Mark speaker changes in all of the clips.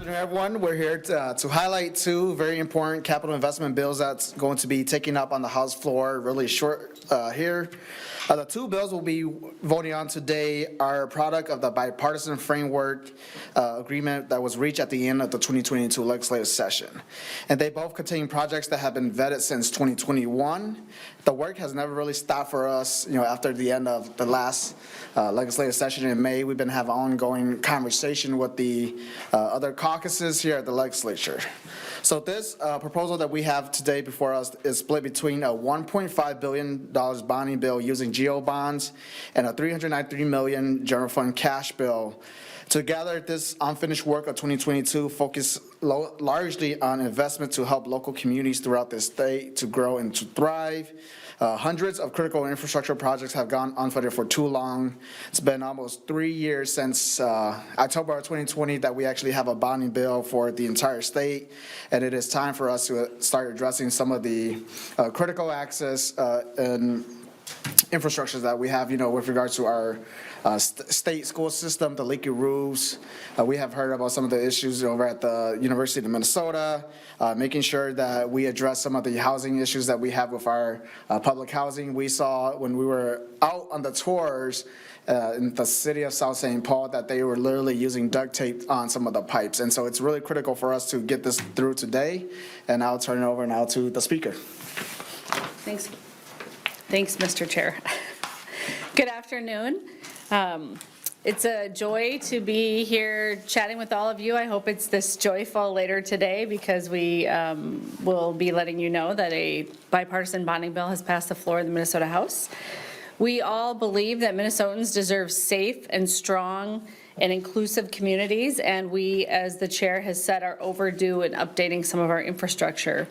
Speaker 1: afternoon, everyone. We're here to highlight two very important capital investment bills that's going to be taken up on the House floor really short here. The two bills we'll be voting on today are a product of the bipartisan framework agreement that was reached at the end of the 2022 legislative session. And they both contain projects that have been vetted since 2021. The work has never really stopped for us, after the end of the last legislative session in May. We've been having ongoing conversation with the other caucuses here at the legislature. So this proposal that we have today before us is split between a $1.5 billion bonding bill using GO bonds and a $393 million general fund cash bill. Together, this unfinished work of 2022 focused largely on investment to help local communities throughout the state to grow and to thrive. Hundreds of critical infrastructure projects have gone unfunded for too long. It's been almost 3 years since October of 2020 that we actually have a bonding bill for the entire state, and it is time for us to start addressing some of the critical access and infrastructures that we have, with regards to our state school system, the leaky roofs. We have heard about some of the issues over at the University of Minnesota, making sure that we address some of the housing issues that we have with our public housing. We saw when we were out on the tours in the city of South St. Paul that they were literally using duct tape on some of the pipes. And so it's really critical for us to get this through today. And I'll turn it over now to the speaker.
Speaker 2: Thanks, Mr. Chair. Good afternoon. It's a joy to be here chatting with all of you. I hope it's this joyful later today because we will be letting you know that a bipartisan bonding bill has passed the floor of the Minnesota House. We all believe that Minnesotans deserve safe and strong and inclusive communities, and we, as the chair has said, are overdue in updating some of our infrastructure.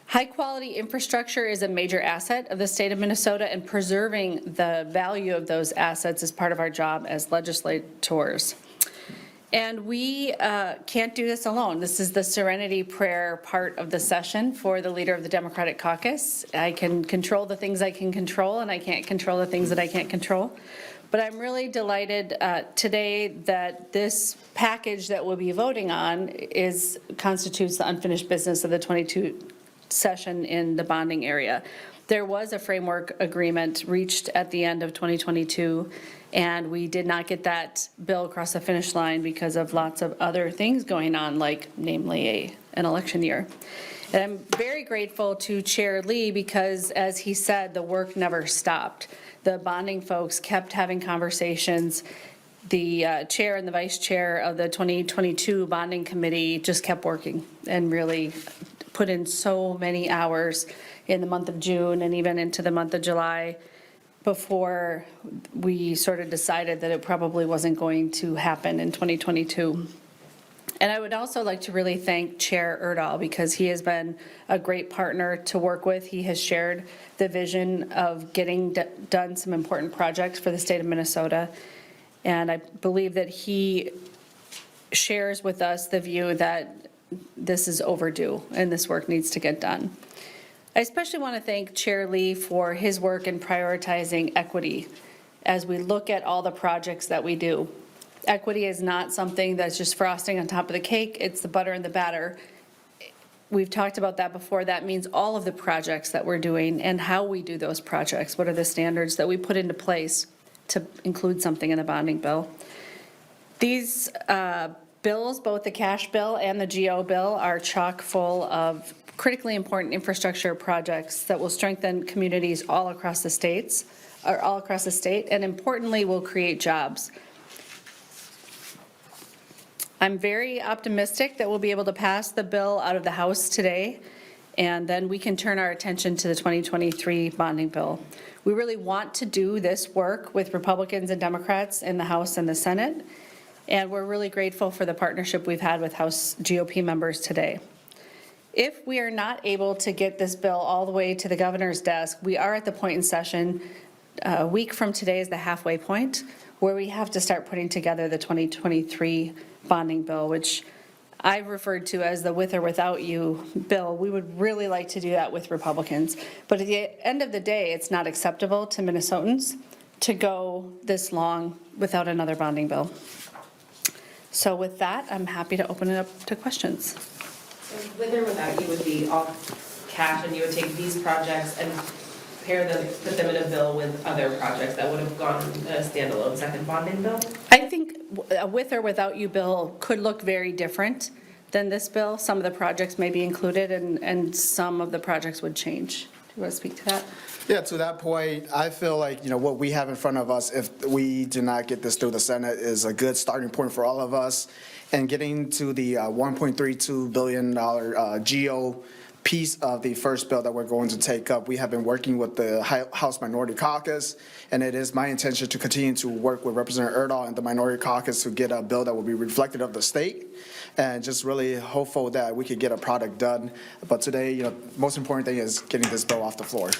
Speaker 2: High-quality infrastructure is a major asset of the state of Minnesota, and preserving the value of those assets is part of our job as legislators. And we can't do this alone. This is the serenity prayer part of the session for the leader of the Democratic caucus. I can control the things I can control, and I can't control the things that I can't control. But I'm really delighted today that this package that we'll be voting on constitutes the unfinished business of the 22 session in the bonding area. There was a framework agreement reached at the end of 2022, and we did not get that bill across the finish line because of lots of other things going on, like namely an election year. And I'm very grateful to Chair Lee because, as he said, the work never stopped. The bonding folks kept having conversations. The chair and the vice chair of the 2022 bonding committee just kept working and really put in so many hours in the month of June and even into the month of July before we sort of decided that it probably wasn't going to happen in 2022. And I would also like to really thank Chair Erdahl because he has been a great partner to work with. He has shared the vision of getting done some important projects for the state of Minnesota. And I believe that he shares with us the view that this is overdue and this work needs to get done. I especially want to thank Chair Lee for his work in prioritizing equity as we look at all the projects that we do. Equity is not something that's just frosting on top of the cake, it's the butter and the batter. We've talked about that before. That means all of the projects that we're doing and how we do those projects. What are the standards that we put into place to include something in the bonding bill? These bills, both the cash bill and the GO bill, are chock full of critically important infrastructure projects that will strengthen communities all across the state, and importantly will create jobs. I'm very optimistic that we'll be able to pass the bill out of the House today, and then we can turn our attention to the 2023 bonding bill. We really want to do this work with Republicans and Democrats in the House and the Senate, and we're really grateful for the partnership we've had with House GOP members today. If we are not able to get this bill all the way to the governor's desk, we are at the point in session, a week from today is the halfway point, where we have to start putting together the 2023 bonding bill, which I've referred to as the with or without you bill. We would really like to do that with Republicans. But at the end of the day, it's not acceptable to Minnesotans to go this long without another bonding bill. So with that, I'm happy to open it up to questions.
Speaker 3: With or without, you would be all cash, and you would take these projects and pair them, put them in a bill with other projects that would have gone in a standalone second bonding bill?
Speaker 2: I think a with or without you bill could look very different than this bill. Some of the projects may be included and some of the projects would change. Do you want to speak to that?
Speaker 1: Yeah, to that point, I feel like, what we have in front of us, if we do not get this through the Senate, is a good starting point for all of us. And getting to the $1.32 billion GO piece of the first bill that we're going to take up, we have been working with the House Minority Caucus, and it is my intention to continue to work with Representative Erdahl and the Minority Caucus to get a bill that will be reflective of the state, and just really hopeful that we could get a product done. But today, most important thing is getting this bill off the floor.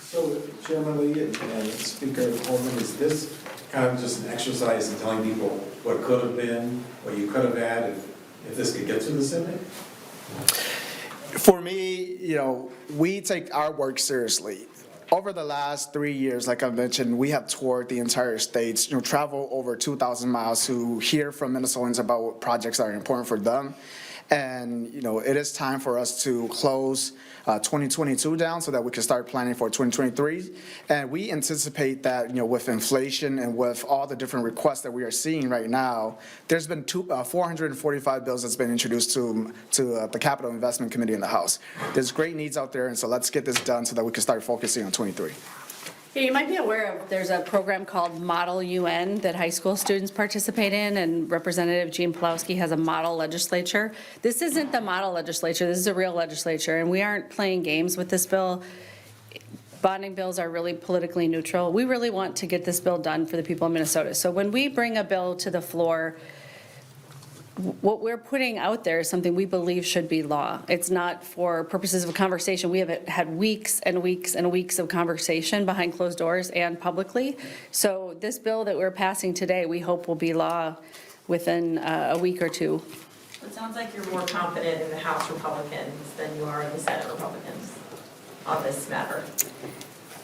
Speaker 4: So, Chairman Lee and Speaker Coleman, is this kind of just an exercise in telling people what could have been, what you could have had if this could get to the Senate?
Speaker 1: For me, we take our work seriously. Over the last 3 years, like I mentioned, we have toured the entire states, traveled over 2,000 miles to hear from Minnesotans about what projects are important for them. And, it is time for us to close 2022 down so that we can start planning for 2023. And we anticipate that, with inflation and with all the different requests that we are seeing right now, there's been 445 bills that's been introduced to the Capital Investment Committee in the House. There's great needs out there, and so let's get this done so that we can start focusing on 23.
Speaker 2: Yeah, you might be aware of, there's a program called Model UN that high school students participate in, and Representative Jean Pulowski has a model legislature. This isn't the model legislature, this is a real legislature, and we aren't playing games with this bill. Bonding bills are really politically neutral. We really want to get this bill done for the people of Minnesota. So when we bring a bill to the floor, what we're putting out there is something we believe should be law. It's not for purposes of a conversation. We have had weeks and weeks and weeks of conversation behind closed doors and publicly. So this bill that we're passing today, we hope will be law within a week or two.
Speaker 3: It sounds like you're more confident in the House Republicans than you are in the Senate Republicans on this matter.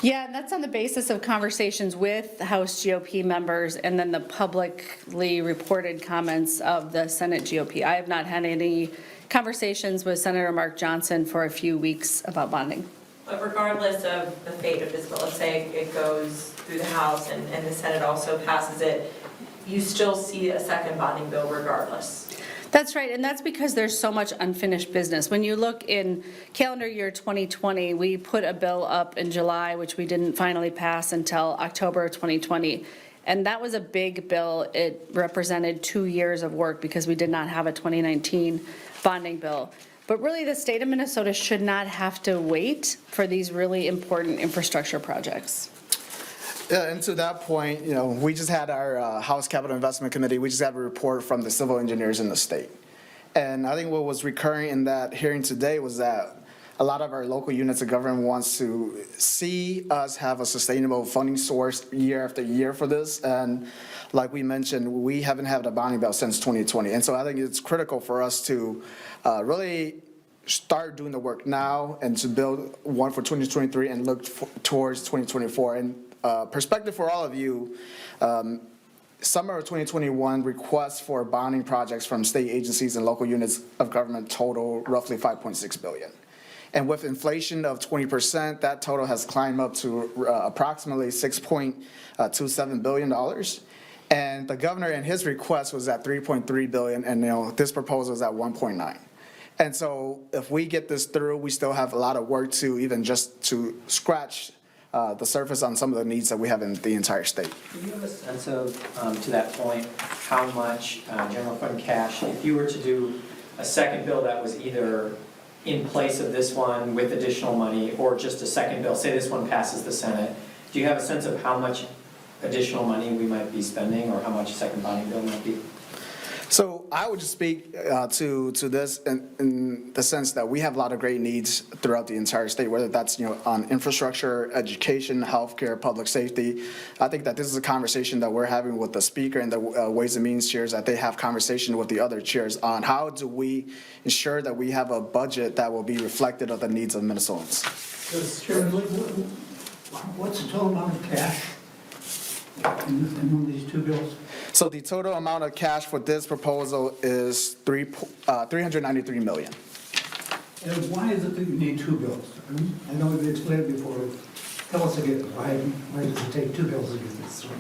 Speaker 2: Yeah, and that's on the basis of conversations with House GOP members and then the publicly reported comments of the Senate GOP. I have not had any conversations with Senator Mark Johnson for a few weeks about bonding.
Speaker 3: But regardless of the fate of this bill, let's say it goes through the House and the Senate also passes it, you still see a second bonding bill regardless.
Speaker 2: That's right, and that's because there's so much unfinished business. When you look in calendar year 2020, we put a bill up in July, which we didn't finally pass until October of 2020. And that was a big bill. It represented 2 years of work because we did not have a 2019 bonding bill. But really, the state of Minnesota should not have to wait for these really important infrastructure projects.
Speaker 1: Yeah, and to that point, we just had our House Capital Investment Committee, we just had a report from the civil engineers in the state. And I think what was recurring in that hearing today was that a lot of our local units of government wants to see us have a sustainable funding source year after year for this. And like we mentioned, we haven't had a bonding bill since 2020. And so I think it's critical for us to really start doing the work now and to build one for 2023 and look towards 2024. And perspective for all of you, summer of 2021 requests for bonding projects from state agencies and local units of government total roughly $5.6 billion. And with inflation of 20%, that total has climbed up to approximately $6.27 billion. And the governor in his request was at $3.3 billion, and this proposal is at $1.9. And so if we get this through, we still have a lot of work to even just to scratch the surface on some of the needs that we have in the entire state.
Speaker 5: Do you have a sense of, to that point, how much general fund cash, if you were to do a second bill that was either in place of this one with additional money, or just a second bill, say this one passes the Senate, do you have a sense of how much additional money we might be spending, or how much a second bonding bill might be?
Speaker 1: So I would just speak to this in the sense that we have a lot of great needs throughout the entire state, whether that's on infrastructure, education, healthcare, public safety. I think that this is a conversation that we're having with the speaker and the Ways and Means chairs, that they have conversation with the other chairs on how do we ensure that we have a budget that will be reflective of the needs of Minnesotans.
Speaker 6: Chairman, what's the total amount of cash in these two bills?
Speaker 1: So the total amount of cash for this proposal is $393 million.
Speaker 6: And why is it that you need two bills? I know you explained it before. Tell us again, why does it take two bills to get this through?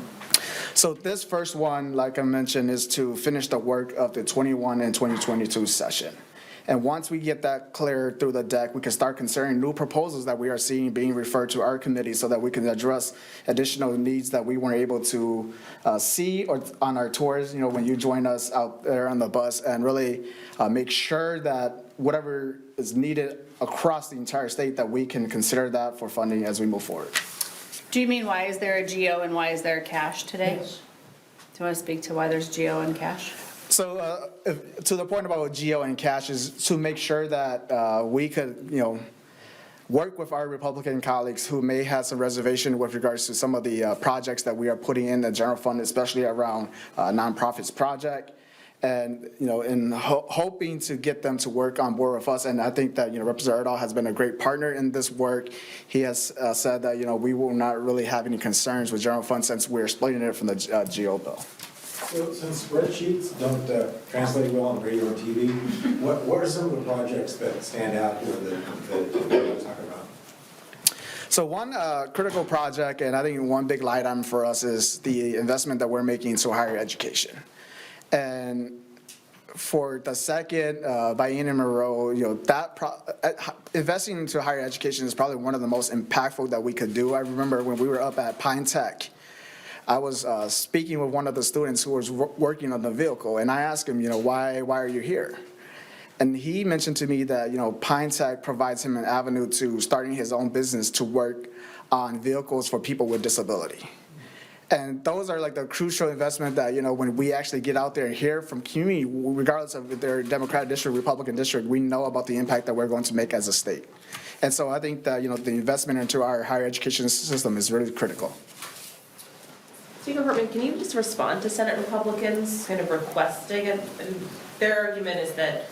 Speaker 1: So this first one, like I mentioned, is to finish the work of the 21 and 2022 session. And once we get that cleared through the deck, we can start considering new proposals that we are seeing being referred to our committee so that we can address additional needs that we weren't able to see or on our tours, when you join us out there on the bus, and really make sure that whatever is needed across the entire state, that we can consider that for funding as we move forward.
Speaker 2: Do you mean why is there a GO and why is there cash today?
Speaker 6: Yes.
Speaker 2: Do you want to speak to why there's GO and cash?
Speaker 1: So to the point about GO and cash is to make sure that we could, work with our Republican colleagues who may have some reservation with regards to some of the projects that we are putting in the general fund, especially around nonprofits project. And, in hoping to get them to work on board with us. And I think that, Representative Erdahl has been a great partner in this work. He has said that, we will not really have any concerns with general fund since we're splitting it from the GO bill.
Speaker 4: So since spreadsheets don't translate well on radio or TV, what are some of the projects that stand out here that you want to talk about?
Speaker 1: So one critical project, and I think one big light item for us, is the investment that we're making into higher education. And for the second biennium in a row, investing into higher education is probably one of the most impactful that we could do. I remember when we were up at Pine Tech, I was speaking with one of the students who was working on the vehicle, and I asked him, why are you here? And he mentioned to me that, Pine Tech provides him an avenue to starting his own business to work on vehicles for people with disability. And those are like the crucial investment that, when we actually get out there and hear from community, regardless of if they're Democratic district, Republican district, we know about the impact that we're going to make as a state. And so I think that, the investment into our higher education system is really critical.
Speaker 3: Speaker Hartman, can you just respond to Senate Republicans kind of requesting, and their argument is that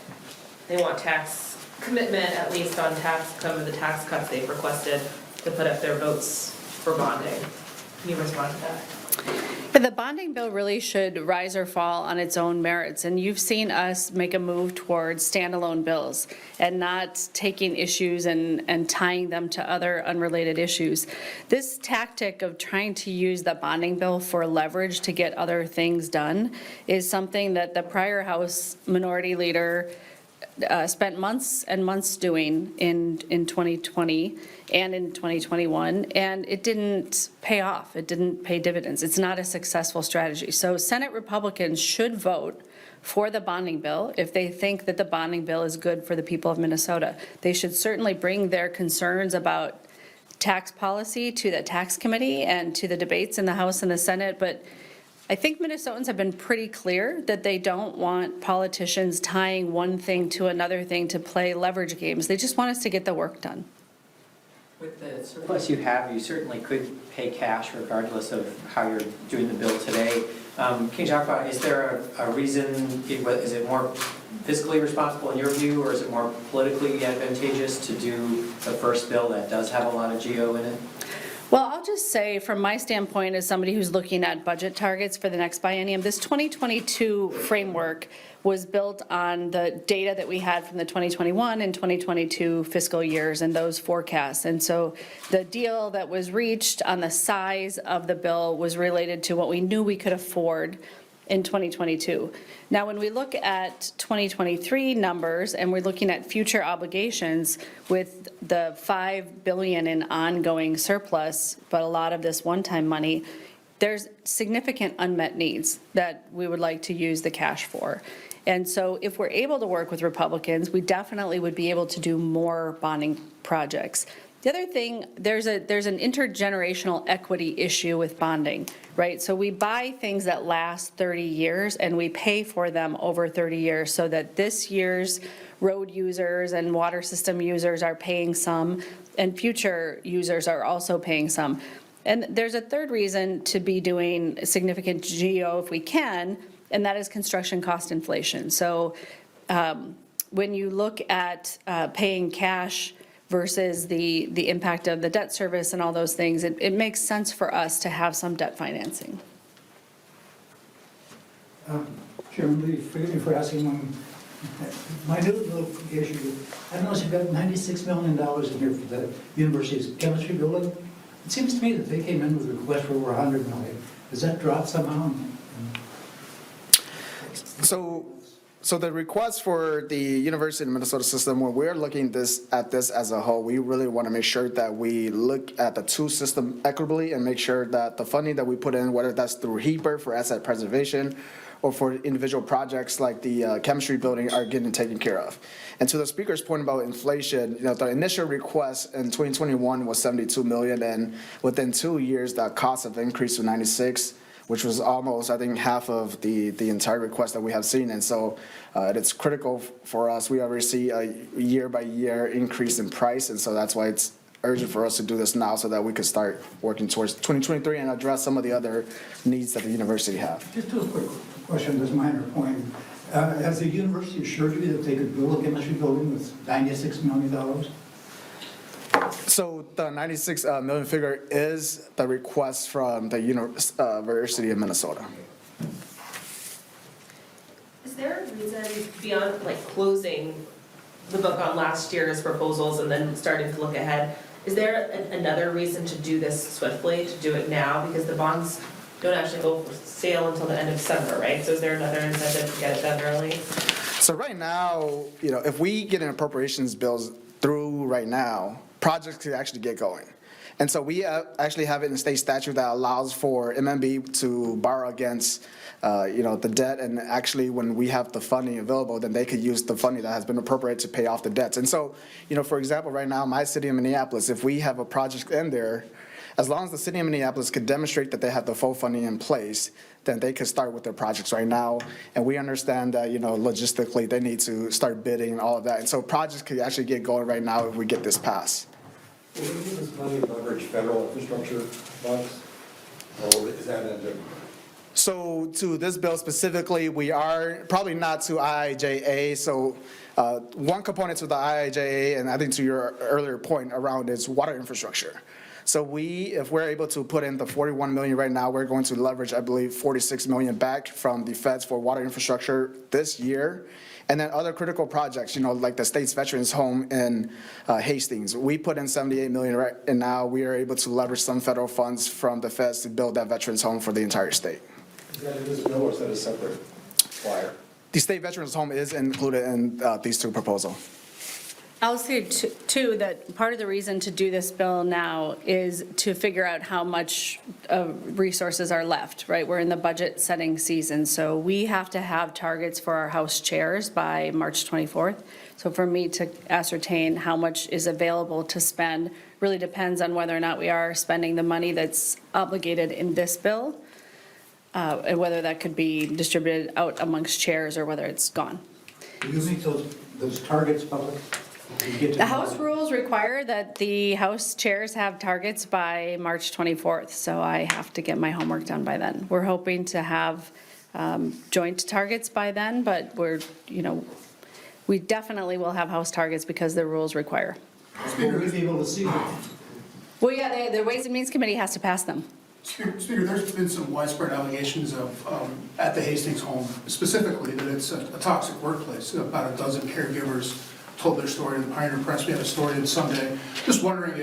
Speaker 3: they want tax commitment, at least on some of the tax cuts they've requested, to put up their votes for bonding. Can you respond to that?
Speaker 2: The bonding bill really should rise or fall on its own merits, and you've seen us make a move towards standalone bills and not taking issues and tying them to other unrelated issues. This tactic of trying to use the bonding bill for leverage to get other things done is something that the prior House Minority Leader spent months and months doing in 2020 and in 2021, and it didn't pay off. It didn't pay dividends. It's not a successful strategy. So Senate Republicans should vote for the bonding bill if they think that the bonding bill is good for the people of Minnesota. They should certainly bring their concerns about tax policy to the tax committee and to the debates in the House and the Senate, but I think Minnesotans have been pretty clear that they don't want politicians tying one thing to another thing to play leverage games. They just want us to get the work done.
Speaker 5: With the surplus you have, you certainly could pay cash regardless of how you're doing the bill today. Can you talk about, is there a reason, is it more fiscally responsible in your view, or is it more politically advantageous to do the first bill that does have a lot of GO in it?
Speaker 2: Well, I'll just say, from my standpoint as somebody who's looking at budget targets for the next biennium, this 2022 framework was built on the data that we had from the 2021 and 2022 fiscal years and those forecasts. And so the deal that was reached on the size of the bill was related to what we knew we could afford in 2022. Now, when we look at 2023 numbers and we're looking at future obligations with the $5 billion in ongoing surplus, but a lot of this one-time money, there's significant unmet needs that we would like to use the cash for. And so if we're able to work with Republicans, we definitely would be able to do more bonding projects. The other thing, there's an intergenerational equity issue with bonding, right? So we buy things that last 30 years and we pay for them over 30 years so that this year's road users and water system users are paying some and future users are also paying some. And there's a third reason to be doing significant GO if we can, and that is construction cost inflation. So when you look at paying cash versus the impact of the debt service and all those things, it makes sense for us to have some debt financing.
Speaker 6: Chairman Lee, forgive me for asking one minute little issue. I noticed you've got $96 million in here for the university's chemistry building. It seems to me that they came in with a request for over $100 million. Does that drop somehow?
Speaker 1: So the request for the University of Minnesota system, when we're looking at this as a whole, we really want to make sure that we look at the two systems equitably and make sure that the funding that we put in, whether that's through HEPR for asset preservation or for individual projects like the chemistry building, are getting taken care of. And to the speaker's point about inflation, the initial request in 2021 was $72 million, and within 2 years, that cost have increased to 96, which was almost, I think, half of the entire request that we have seen. And so it's critical for us. We already see a year-by-year increase in price, and so that's why it's urgent for us to do this now so that we could start working towards 2023 and address some of the other needs that the university have.
Speaker 6: Just a quick question, this minor point. Has the university assured you that they could build a chemistry building with $96 million?
Speaker 1: So the 96 million figure is the request from the University of Minnesota.
Speaker 3: Is there a reason beyond like closing the book on last year's proposals and then starting to look ahead? Is there another reason to do this swiftly, to do it now? Because the bonds don't actually go for sale until the end of December, right? So is there another incentive to get it done early?
Speaker 1: So right now, if we get an appropriations bills through right now, projects could actually get going. And so we actually have it in the state statute that allows for MMB to borrow against, the debt, and actually when we have the funding available, then they could use the funding that has been appropriated to pay off the debts. And so, for example, right now, my city of Minneapolis, if we have a project in there, as long as the city of Minneapolis could demonstrate that they have the full funding in place, then they could start with their projects right now. And we understand that, logistically, they need to start bidding and all of that. And so projects could actually get going right now if we get this passed.
Speaker 4: Will we use this money to leverage federal infrastructure funds? Or is that a different?
Speaker 1: So to this bill specifically, we are probably not to IIJA. So one component to the IIJA, and I think to your earlier point around, is water infrastructure. So if we're able to put in the 41 million right now, we're going to leverage, I believe, 46 million back from the feds for water infrastructure this year. And then other critical projects, like the state's veterans home in Hastings. We put in 78 million right, and now we are able to leverage some federal funds from the feds to build that veterans home for the entire state.
Speaker 4: Is that in this bill or is that a separate flyer?
Speaker 1: The state veterans home is included in these two proposals.
Speaker 2: I'll say too, that part of the reason to do this bill now is to figure out how much resources are left, right? We're in the budget setting season, so we have to have targets for our House chairs by March 24th. So for me to ascertain how much is available to spend really depends on whether or not we are spending the money that's obligated in this bill, and whether that could be distributed out amongst chairs or whether it's gone.
Speaker 6: Do you make those targets public?
Speaker 2: The House rules require that the House chairs have targets by March 24th, so I have to get my homework done by then. We're hoping to have joint targets by then, but we definitely will have House targets because the rules require.
Speaker 6: Will we be able to see them?
Speaker 2: Well, yeah, the Ways and Means Committee has to pass them.
Speaker 7: Speaker, there's been some widespread allegations of, at the Hastings home, specifically that it's a toxic workplace. About a dozen caregivers told their story in the Pioneer Press. We had a story on Sunday. Just wondering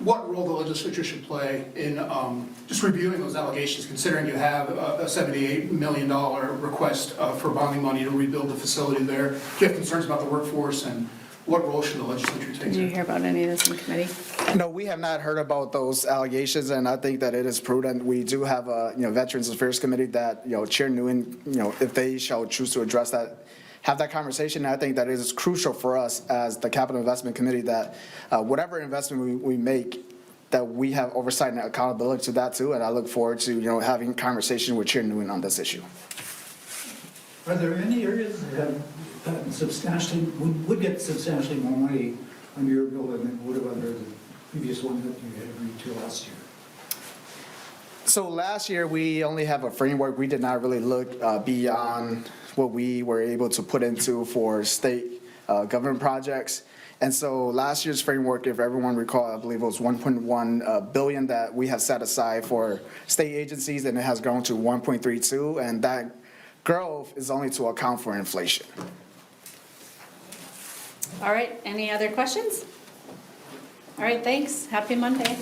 Speaker 7: what role the legislature should play in just reviewing those allegations, considering you have a $78 million request for bonding money to rebuild the facility there. Do you have concerns about the workforce, and what role should the legislature take?
Speaker 2: Did you hear about any of this in committee?
Speaker 1: No, we have not heard about those allegations, and I think that it is prudent. We do have a Veterans Affairs Committee that Chair Nguyen, if they shall choose to address that, have that conversation. And I think that it is crucial for us as the Capital Investment Committee that whatever investment we make, that we have oversight and accountability to that too. And I look forward to having conversation with Chair Nguyen on this issue.
Speaker 6: Are there any areas that have substantially, would get substantially more money under your bill than it would have under the previous one that you had agreed to last year?
Speaker 1: So last year, we only have a framework. We did not really look beyond what we were able to put into for state government projects. And so last year's framework, if everyone recall, I believe it was 1.1 billion that we have set aside for state agencies, and it has grown to 1.32, and that growth is only to account for inflation.
Speaker 2: All right, any other questions? All right, thanks. Happy Monday.